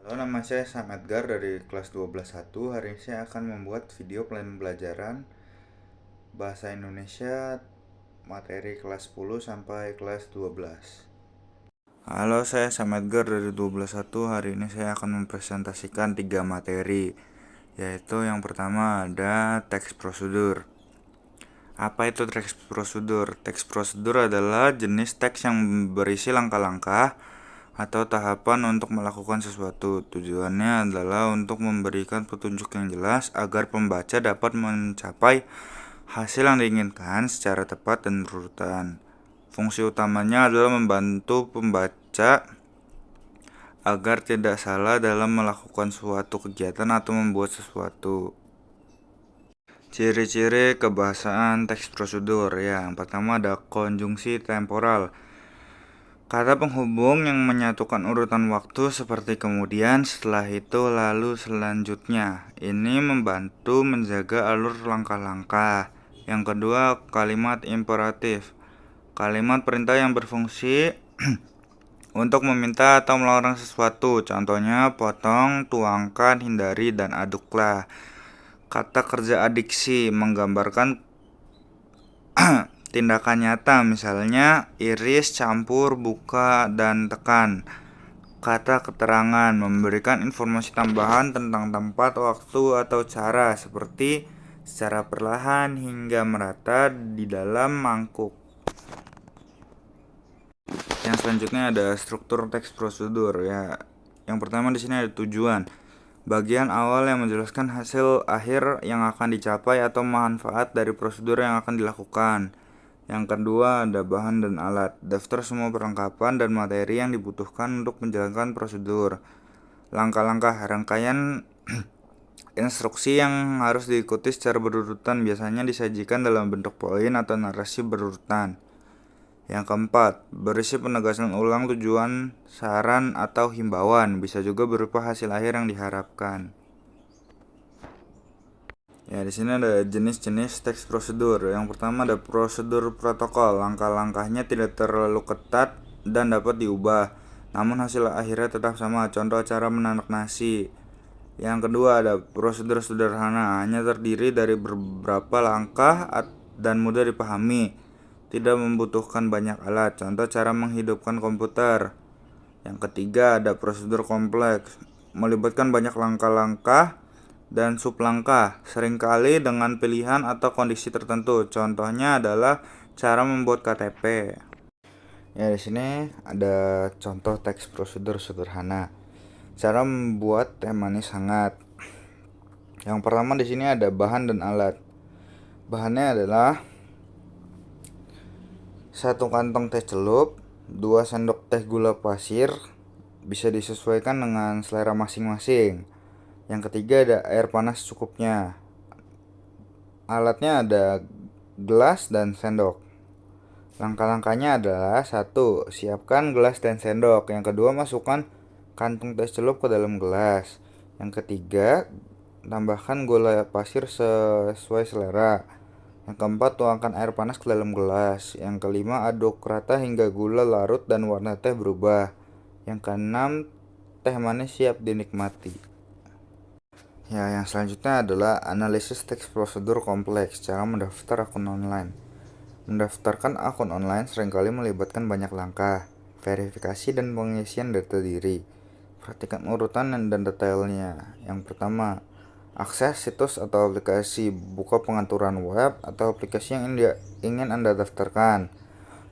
Halo, nama saya Sam Edgar dari kelas 12.1. Hari ini saya akan membuat video plan pembelajaran Bahasa Indonesia materi kelas 10 sampai kelas 12. Halo, saya Sam Edgar dari 12.1. Hari ini saya akan mempresentasikan 3 materi, yaitu yang pertama ada teks prosedur. Apa itu teks prosedur? Teks prosedur adalah jenis teks yang berisi langkah-langkah atau tahapan untuk melakukan sesuatu. Tujuannya adalah untuk memberikan petunjuk yang jelas agar pembaca dapat mencapai hasil yang diinginkan secara tepat dan berurutan. Fungsi utamanya adalah membantu pembaca agar tidak salah dalam melakukan suatu kegiatan atau membuat sesuatu. Ciri-ciri kebahasaan teks prosedur. Yang pertama ada konjungsi temporal. Kata penghubung yang menyatukan urutan waktu seperti kemudian, setelah itu, lalu, selanjutnya. Ini membantu menjaga alur langkah-langkah. Yang kedua, kalimat imperatif. Kalimat perintah yang berfungsi untuk meminta atau melarang sesuatu. Contohnya, potong, tuangkan, hindari, dan aduklah. Kata kerja adiksi menggambarkan tindakan nyata, misalnya iris, campur, buka, dan tekan. Kata keterangan memberikan informasi tambahan tentang tempat, waktu, atau cara, seperti secara perlahan hingga merata di dalam mangkuk. Yang selanjutnya ada struktur teks prosedur ya. Yang pertama di sini ada tujuan. Bagian awal yang menjelaskan hasil akhir yang akan dicapai atau manfaat dari prosedur yang akan dilakukan. Yang kedua ada bahan dan alat. Daftar semua perlengkapan dan materi yang dibutuhkan untuk menjalankan prosedur. Langkah-langkah rangkaian instruksi yang harus diikuti secara berurutan biasanya disajikan dalam bentuk poin atau narasi berurutan. Yang keempat, berisi penegasan ulang tujuan, saran, atau himbauan. Bisa juga berupa hasil akhir yang diharapkan. Ya, di sini ada jenis-jenis teks prosedur. Yang pertama ada prosedur protokol. Langkah-langkahnya tidak terlalu ketat dan dapat diubah, namun hasil akhirnya tetap sama. Contoh cara menanak nasi. Yang kedua ada prosedur sederhana, hanya terdiri dari beberapa langkah dan mudah dipahami. Tidak membutuhkan banyak alat. Contoh cara menghidupkan komputer. Yang ketiga ada prosedur kompleks, melibatkan banyak langkah-langkah dan sublangkah, seringkali dengan pilihan atau kondisi tertentu. Contohnya adalah cara membuat KTP. Ya, di sini ada contoh teks prosedur sederhana. Cara membuat teh manis hangat. Yang pertama di sini ada bahan dan alat. Bahannya adalah 1 kantong teh celup, 2 sendok teh gula pasir, bisa disesuaikan dengan selera masing-masing. Yang ketiga ada air panas secukupnya. Alatnya ada gelas dan sendok. Langkah-langkahnya adalah 1. Siapkan gelas dan sendok. Yang kedua, masukkan kantung teh celup ke dalam gelas. Yang ketiga, tambahkan gula pasir sesuai selera. Yang keempat, tuangkan air panas ke dalam gelas. Yang kelima, aduk rata hingga gula larut dan warna teh berubah. Yang keenam, teh manis siap dinikmati. Ya, yang selanjutnya adalah analisis teks prosedur kompleks. Cara mendaftar akun online. Mendaftarkan akun online seringkali melibatkan banyak langkah, verifikasi dan pengisian data diri. Perhatikan urutan dan detailnya. Yang pertama, akses situs atau aplikasi. Buka pengaturan web atau aplikasi yang ingin Anda daftarkan.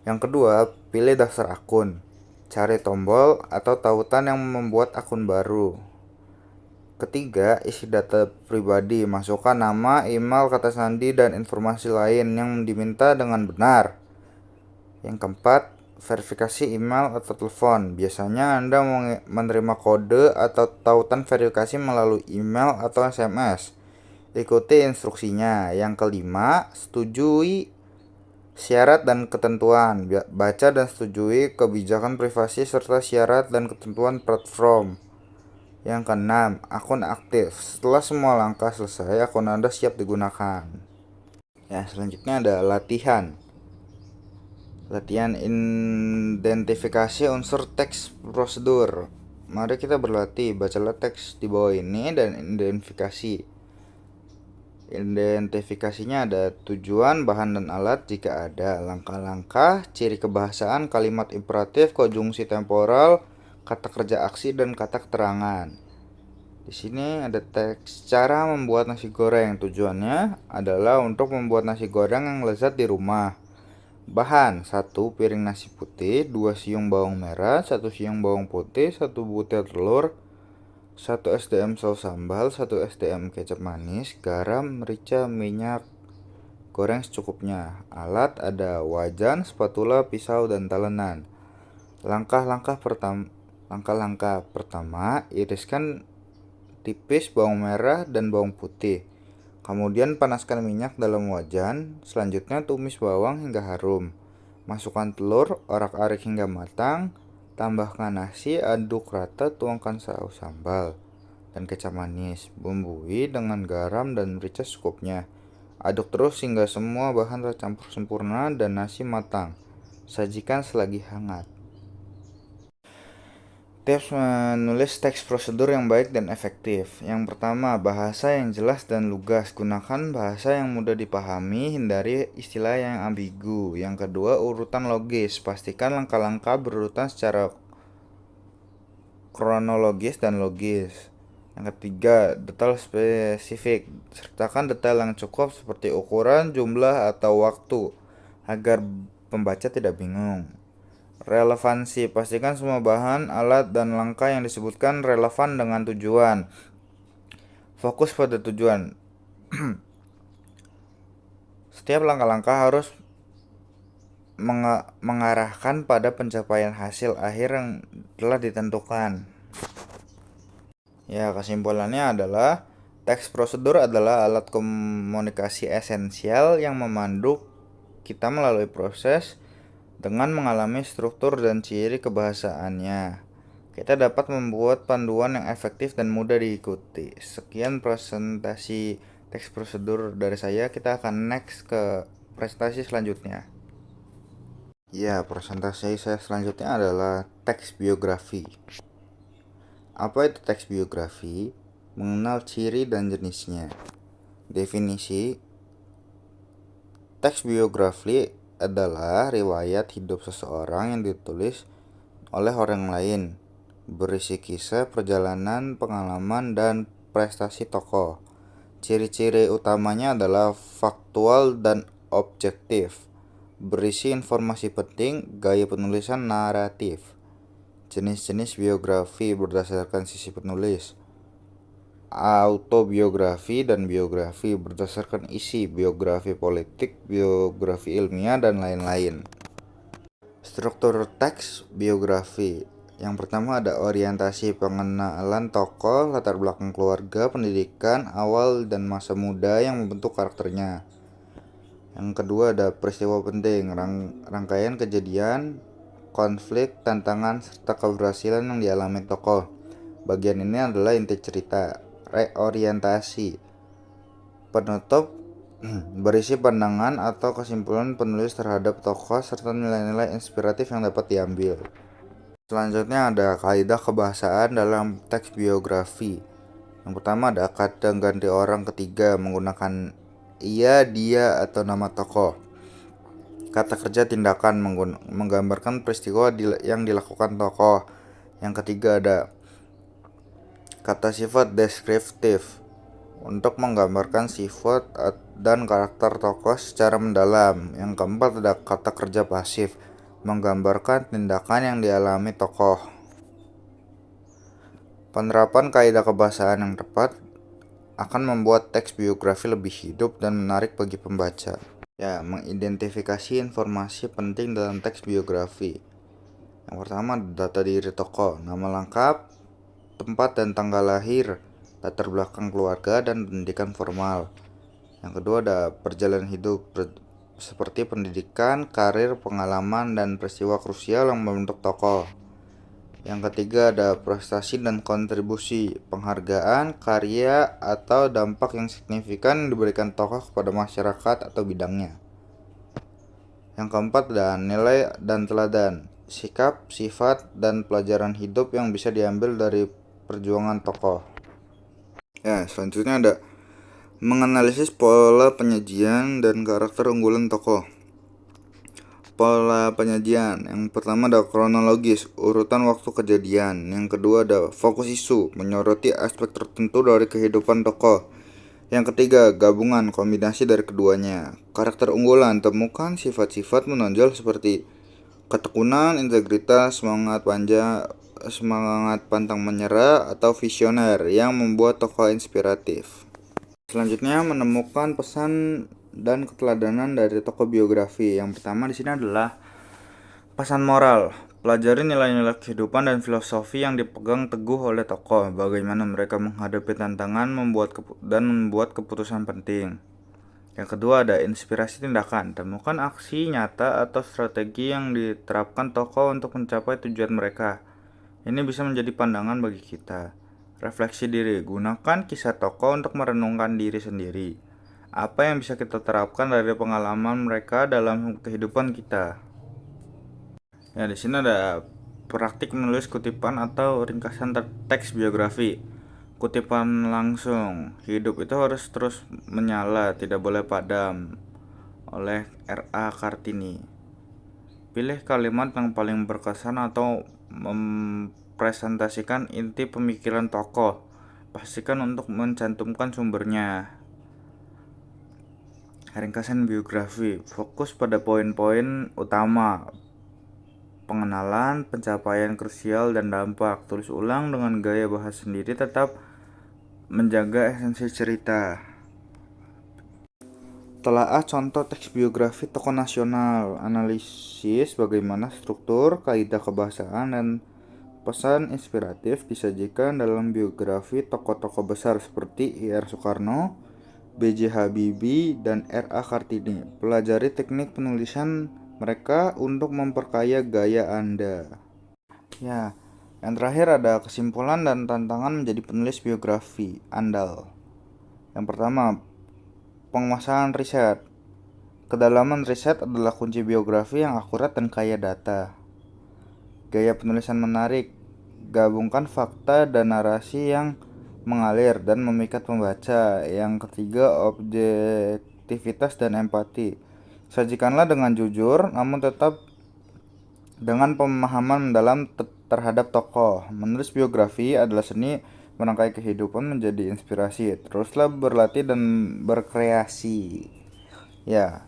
Yang kedua, pilih daftar akun. Cari tombol atau tautan yang membuat akun baru. Ketiga, isi data pribadi. Masukkan nama, email, kata sandi, dan informasi lain yang diminta dengan benar. Yang keempat, verifikasi email atau telepon. Biasanya Anda menerima kode atau tautan verifikasi melalui email atau SMS. Ikuti instruksinya. Yang kelima, setujui syarat dan ketentuan. Baca dan setujui kebijakan privasi serta syarat dan ketentuan platform. Yang keenam, akun aktif. Setelah semua langkah selesai, akun Anda siap digunakan. Ya, selanjutnya ada latihan. Latihan identifikasi unsur teks prosedur. Mari kita berlatih. Bacalah teks di bawah ini dan identifikasi. Identifikasinya ada tujuan, bahan, dan alat jika ada, langkah-langkah, ciri kebahasaan, kalimat imperatif, konjungsi temporal, kata kerja aksi, dan kata keterangan. Di sini ada teks cara membuat nasi goreng. Tujuannya adalah untuk membuat nasi goreng yang lezat di rumah. Bahan: 1 piring nasi putih, 2 siung bawang merah, 1 siung bawang putih, 1 butir telur, 1 SDM saus sambal, 1 SDM kecap manis, garam, merica, minyak goreng secukupnya. Alat ada wajan, spatula, pisau, dan talenan. Langkah-langkah pertama, iriskan tipis bawang merah dan bawang putih. Kemudian panaskan minyak dalam wajan. Selanjutnya tumis bawang hingga harum. Masukkan telur, orak-arik hingga matang. Tambahkan nasi, aduk rata, tuangkan saus sambal dan kecap manis. Bumbui dengan garam dan merica secukupnya. Aduk terus hingga semua bahan tercampur sempurna dan nasi matang. Sajikan selagi hangat. Tips menulis teks prosedur yang baik dan efektif. Yang pertama, bahasa yang jelas dan lugas. Gunakan bahasa yang mudah dipahami, hindari istilah yang ambigu. Yang kedua, urutan logis. Pastikan langkah-langkah berurutan secara kronologis dan logis. Yang ketiga, detail spesifik. Sertakan detail yang cukup seperti ukuran, jumlah, atau waktu agar pembaca tidak bingung. Relevansi, pastikan semua bahan, alat, dan langkah yang disebutkan relevan dengan tujuan. Fokus pada tujuan. Setiap langkah-langkah harus mengarahkan pada pencapaian hasil akhir yang telah ditentukan. Ya, kesimpulannya adalah teks prosedur adalah alat komunikasi esensial yang memandu kita melalui proses dengan mengalami struktur dan ciri kebahasaannya. Kita dapat membuat panduan yang efektif dan mudah diikuti. Sekian presentasi teks prosedur dari saya. Kita akan next ke presentasi selanjutnya. Ya, presentasi saya selanjutnya adalah teks biografi. Apa itu teks biografi? Mengenal ciri dan jenisnya. Definisi: teks biografi adalah riwayat hidup seseorang yang ditulis oleh orang lain, berisi kisah, perjalanan, pengalaman, dan prestasi tokoh. Ciri-ciri utamanya adalah faktual dan objektif, berisi informasi penting, gaya penulisan naratif. Jenis-jenis biografi berdasarkan sisi penulis: autobiografi dan biografi berdasarkan isi, biografi politik, biografi ilmiah, dan lain-lain. Struktur teks biografi. Yang pertama ada orientasi, pengenalan tokoh, latar belakang keluarga, pendidikan, awal dan masa muda yang membentuk karakternya. Yang kedua ada peristiwa penting, rangkaian kejadian, konflik, tantangan, serta keberhasilan yang dialami tokoh. Bagian ini adalah inti cerita. Reorientasi, penutup, berisi pandangan atau kesimpulan penulis terhadap tokoh serta nilai-nilai inspiratif yang dapat diambil. Selanjutnya ada kaidah kebahasaan dalam teks biografi. Yang pertama ada kata ganti orang ketiga menggunakan ia, dia, atau nama tokoh. Kata kerja tindakan menggambarkan peristiwa yang dilakukan tokoh. Yang ketiga ada kata sifat deskriptif untuk menggambarkan sifat dan karakter tokoh secara mendalam. Yang keempat ada kata kerja pasif menggambarkan tindakan yang dialami tokoh. Penerapan kaidah kebahasaan yang tepat akan membuat teks biografi lebih hidup dan menarik bagi pembaca. Ya, mengidentifikasi informasi penting dalam teks biografi. Yang pertama data diri tokoh, nama lengkap, tempat dan tanggal lahir, latar belakang keluarga, dan pendidikan formal. Yang kedua ada perjalanan hidup seperti pendidikan, karir, pengalaman, dan peristiwa krusial yang membentuk tokoh. Yang ketiga ada prestasi dan kontribusi, penghargaan, karya, atau dampak yang signifikan yang diberikan tokoh kepada masyarakat atau bidangnya. Yang keempat ada nilai dan teladan, sikap, sifat, dan pelajaran hidup yang bisa diambil dari perjuangan tokoh. Ya, selanjutnya ada menganalisis pola penyajian dan karakter unggulan tokoh. Pola penyajian. Yang pertama ada kronologis, urutan waktu kejadian. Yang kedua ada fokus isu, menyoroti aspek tertentu dari kehidupan tokoh. Yang ketiga, gabungan kombinasi dari keduanya. Karakter unggulan, temukan sifat-sifat menonjol seperti ketekunan, integritas, semangat pantang menyerah atau visioner yang membuat tokoh inspiratif. Selanjutnya menemukan pesan dan keteladanan dari tokoh biografi. Yang pertama di sini adalah pesan moral. Pelajari nilai-nilai kehidupan dan filosofi yang dipegang teguh oleh tokoh. Bagaimana mereka menghadapi tantangan dan membuat keputusan penting. Yang kedua ada inspirasi tindakan. Temukan aksi nyata atau strategi yang diterapkan tokoh untuk mencapai tujuan mereka. Ini bisa menjadi pandangan bagi kita. Refleksi diri. Gunakan kisah tokoh untuk merenungkan diri sendiri. Apa yang bisa kita terapkan dari pengalaman mereka dalam kehidupan kita. Ya, di sini ada praktik menulis kutipan atau ringkasan teks biografi. Kutipan langsung, hidup itu harus terus menyala, tidak boleh padam, oleh R.A. Kartini. Pilih kalimat yang paling berkesan atau mempresentasikan inti pemikiran tokoh. Pastikan untuk mencantumkan sumbernya. Ringkasan biografi, fokus pada poin-poin utama, pengenalan, pencapaian krusial, dan dampak. Tulis ulang dengan gaya bahasa sendiri, tetap menjaga esensi cerita. Telaah contoh teks biografi tokoh nasional. Analisis bagaimana struktur, kaidah kebahasaan, dan pesan inspiratif disajikan dalam biografi tokoh-tokoh besar seperti I.R. Soekarno, B.J. Habibie, dan R.A. Kartini. Pelajari teknik penulisan mereka untuk memperkaya gaya Anda. Ya, yang terakhir ada kesimpulan dan tantangan menjadi penulis biografi andal. Yang pertama, penguasaan riset. Kedalaman riset adalah kunci biografi yang akurat dan kaya data. Gaya penulisan menarik. Gabungkan fakta dan narasi yang mengalir dan memikat pembaca. Yang ketiga, objektivitas dan empati. Sajikanlah dengan jujur, namun tetap dengan pemahaman mendalam terhadap tokoh. Menulis biografi adalah seni merangkai kehidupan menjadi inspirasi. Teruslah berlatih dan berkreasi. Ya,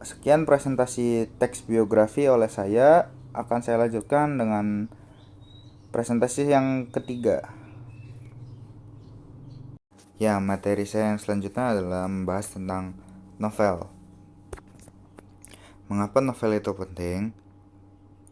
sekian presentasi teks biografi oleh saya. Akan saya lanjutkan dengan presentasi yang ketiga. Ya, materi saya yang selanjutnya adalah membahas tentang novel. Mengapa novel itu penting?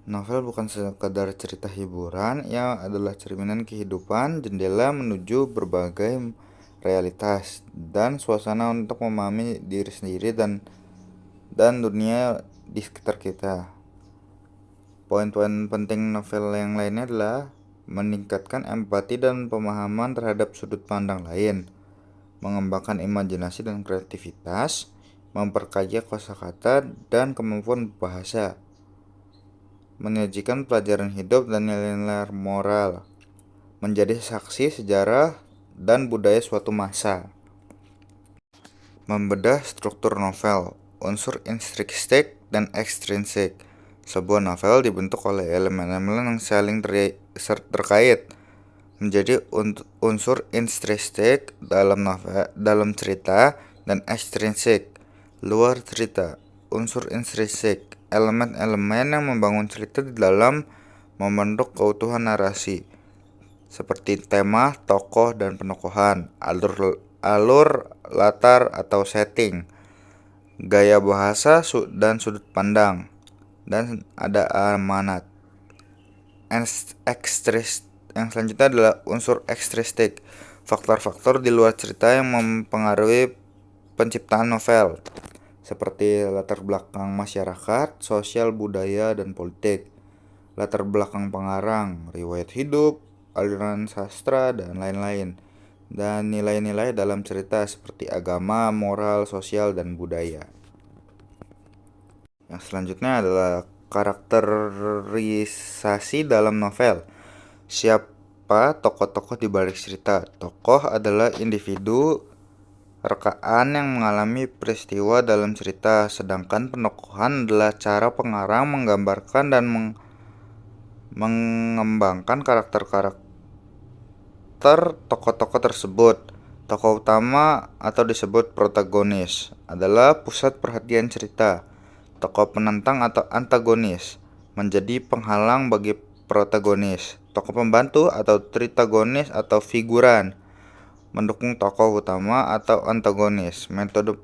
Novel bukan sekadar cerita hiburan, ia adalah cerminan kehidupan, jendela menuju berbagai realitas, dan suasana untuk memahami diri sendiri dan dunia di sekitar kita. Poin-poin penting novel yang lainnya adalah meningkatkan empati dan pemahaman terhadap sudut pandang lain, mengembangkan imajinasi dan kreativitas, memperkaya kosakata dan kemampuan bahasa, menyajikan pelajaran hidup dan nilai-nilai moral, menjadi saksi sejarah dan budaya suatu masa. Membedah struktur novel, unsur intrinsik dan ekstrinsik. Sebuah novel dibentuk oleh elemen-elemen yang saling terkait menjadi unsur intrinsik dalam cerita dan ekstrinsik luar cerita. Unsur intrinsik, elemen-elemen yang membangun cerita di dalam membentuk keutuhan narasi, seperti tema, tokoh, dan penokohan, alur, latar atau setting, gaya bahasa dan sudut pandang, dan ada amanat. Yang selanjutnya adalah unsur ekstrinsik, faktor-faktor di luar cerita yang mempengaruhi penciptaan novel, seperti latar belakang masyarakat, sosial, budaya, dan politik, latar belakang pengarang, riwayat hidup, aliran sastra, dan lain-lain, dan nilai-nilai dalam cerita seperti agama, moral, sosial, dan budaya. Yang selanjutnya adalah Karakterisasi dalam novel. Siapa tokoh-tokoh di balik cerita? Tokoh adalah individu rekaan yang mengalami peristiwa dalam cerita, sedangkan penokohan adalah cara pengarang menggambarkan dan mengembangkan karakter-karakter tokoh-tokoh tersebut. Tokoh utama atau disebut protagonis adalah pusat perhatian cerita. Tokoh penentang atau antagonis menjadi penghalang bagi protagonis. Tokoh pembantu atau tritagonis atau figuran mendukung tokoh utama atau antagonis. Metode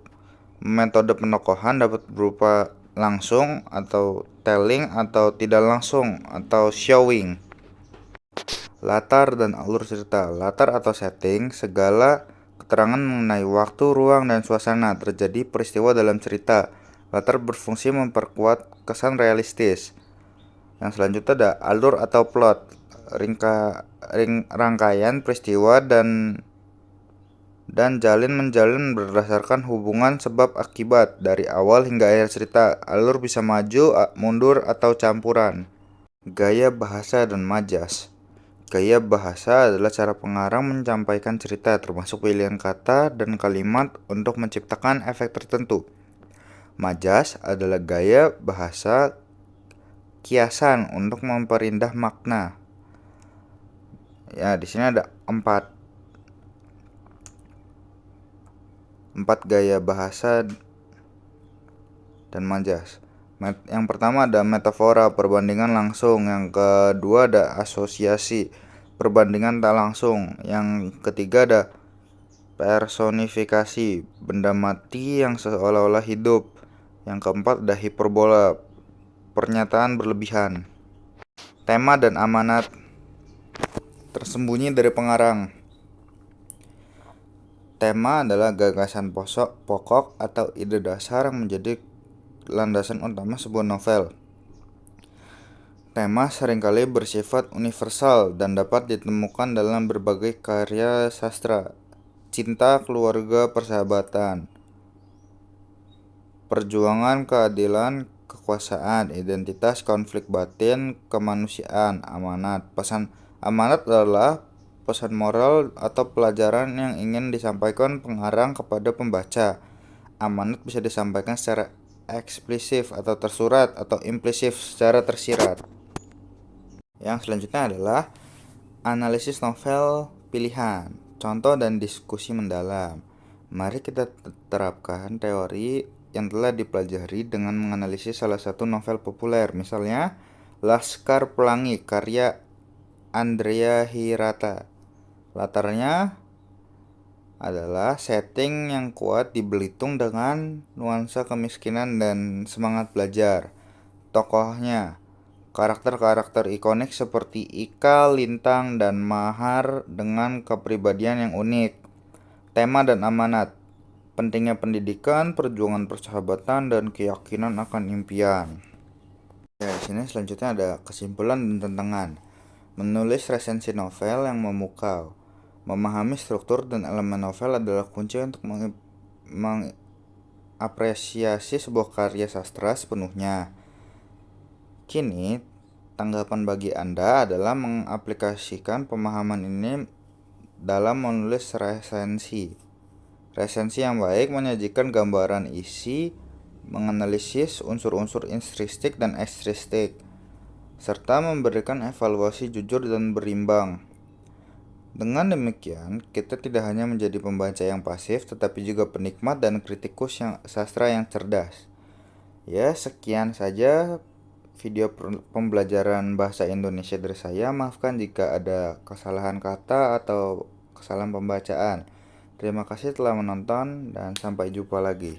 penokohan dapat berupa langsung atau telling atau tidak langsung atau showing. Latar dan alur cerita. Latar atau setting, segala keterangan mengenai waktu, ruang, dan suasana terjadi peristiwa dalam cerita. Latar berfungsi memperkuat kesan realistis. Yang selanjutnya ada alur atau plot. Rangkaian peristiwa dan menjalin berdasarkan hubungan sebab akibat dari awal hingga akhir cerita. Alur bisa maju, mundur, atau campuran. Gaya bahasa dan majas. Gaya bahasa adalah cara pengarang menyampaikan cerita, termasuk pilihan kata dan kalimat untuk menciptakan efek tertentu. Majas adalah gaya bahasa kiasan untuk memperindah makna. Ya, di sini ada empat gaya bahasa dan majas. Yang pertama ada metafora, perbandingan langsung. Yang kedua ada asosiasi, perbandingan tak langsung. Yang ketiga ada personifikasi, benda mati yang seolah-olah hidup. Yang keempat ada hiperbola, pernyataan berlebihan. Tema dan amanat tersembunyi dari pengarang. Tema adalah gagasan pokok atau ide dasar yang menjadi landasan utama sebuah novel. Tema seringkali bersifat universal dan dapat ditemukan dalam berbagai karya sastra. Cinta, keluarga, persahabatan, perjuangan, keadilan, kekuasaan, identitas, konflik batin, kemanusiaan, amanat. Amanat adalah pesan moral atau pelajaran yang ingin disampaikan pengarang kepada pembaca. Amanat bisa disampaikan secara eksplisit atau tersurat atau implisit secara tersirat. Yang selanjutnya adalah analisis novel pilihan, contoh dan diskusi mendalam. Mari kita terapkan teori yang telah dipelajari dengan menganalisis salah satu novel populer, misalnya Laskar Pelangi karya Andrea Hirata. Latarnya adalah setting yang kuat di Belitung dengan nuansa kemiskinan dan semangat belajar. Tokohnya, karakter-karakter ikonik seperti Ika, Lintang, dan Mahar dengan kepribadian yang unik. Tema dan amanat, pentingnya pendidikan, perjuangan persahabatan, dan keyakinan akan impian. Ya, di sini selanjutnya ada kesimpulan dan tantangan. Menulis resensi novel yang memukau. Memahami struktur dan elemen novel adalah kunci untuk mengapresiasi sebuah karya sastra sepenuhnya. Kini, tanggapan bagi Anda adalah mengaplikasikan pemahaman ini dalam menulis resensi. Resensi yang baik menyajikan gambaran isi, menganalisis unsur-unsur intristik dan ekstristik, serta memberikan evaluasi jujur dan berimbang. Dengan demikian, kita tidak hanya menjadi pembaca yang pasif, tetapi juga penikmat dan kritikus sastra yang cerdas. Ya, sekian saja video pembelajaran bahasa Indonesia dari saya. Maafkan jika ada kesalahan kata atau kesalahan pembacaan. Terima kasih telah menonton dan sampai jumpa lagi.